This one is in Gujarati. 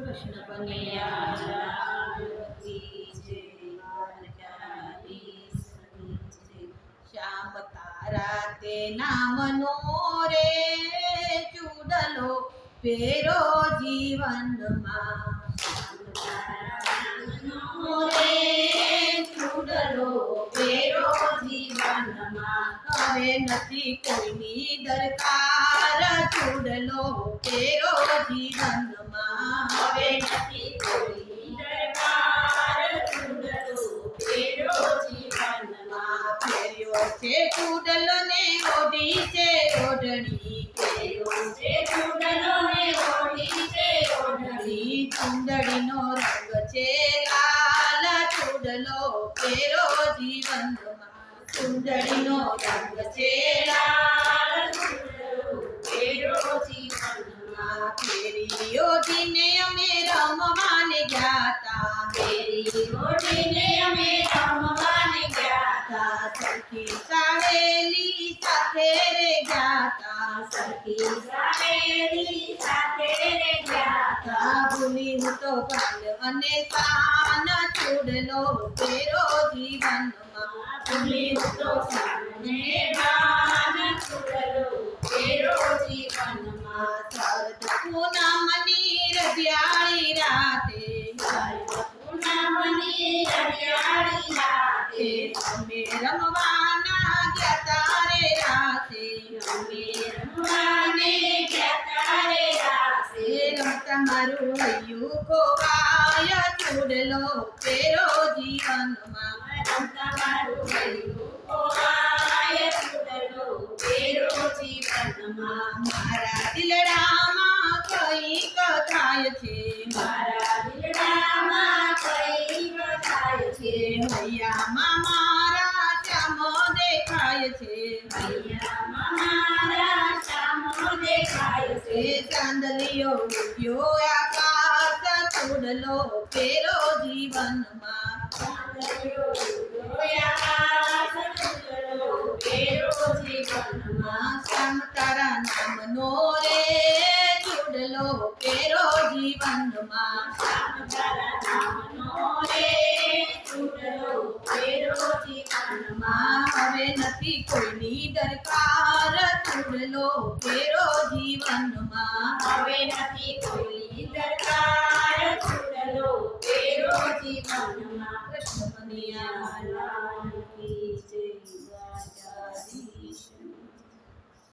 કૃષ્ણ કનૈયા લાલ કી જય, દ્વારકાધીશ કી જય। શ્યામ તારા તે નામનો રે ચૂડલો પેરો જીવનમાં, રે ચૂડલો પેરો જીવનમાં। હવે નથી કોઈની દરકાર ચૂડલો પેરો જીવનમાં, હવે નથી કોઈની દરકાર ચૂડલો પેરો જીવનમાં। પહેર્યો છે ચૂડલો ને ઓઢી છે ઓઢણી, પહેર્યો છે ચૂડલો ને ઓઢી છે ઓઢણી। ચૂંદડીનો રંગ છે લાલ ચૂડલો પેરો જીવનમાં, ચૂંદડીનો રંગ છે લાલ ચૂડલો પેરો જીવનમાં। ફેરી ઓઢીને અમે રમવાને ગયા તા, ફેરી ઓઢીને અમે રમવાને ગયા તા। સખી સહેલી સાથે રે ગયા તા, સખી સહેલી સાથે રે ગયા તા। ભૂલી હું તો ભાલ અને શાન ચૂડલો પેરો જીવનમાં, ભૂલી હું તો શાન ને ભાન ચૂડલો પેરો જીવનમાં। શરદ પૂનમની રજિયાળી રાતે, શરદ પૂનમની રજિયાળી રાતે અમે રમવાના ગયા તા રે રાતે, અમે રમવાને ગયા તા રે રાતે। રમતા મારું હૈયું ખોવાય ચૂડલો પેરો જીવનમાં, રમતા મારું હૈયું ખોવાય ચૂડલો પેરો જીવનમાં। મારા દિલડામાં કંઈક થાય છે, મારા દિલડામાં કંઈક થાય છે। હૈયામાં મારા શ્યામો દેખાય છે, હૈયામાં મારા શ્યામો દેખાય છે। ચાંદલિયો ઉડ્યો આકાશ ચૂડલો પેરો જીવનમાં, ચાંદલિયો ઉડ્યો આકાશ ચૂડલો પેરો જીવનમાં। શ્યામ તારા નામનો રે ચૂડલો પેરો જીવનમાં, શ્યામ તારા નામનો રે ચૂડલો પેરો જીવનમાં। હવે નથી કોઈની દરકાર ચૂડલો પેરો જીવનમાં, હવે નથી કોઈની દરકાર ચૂડલો પેરો જીવનમાં। કૃષ્ણ કનૈયા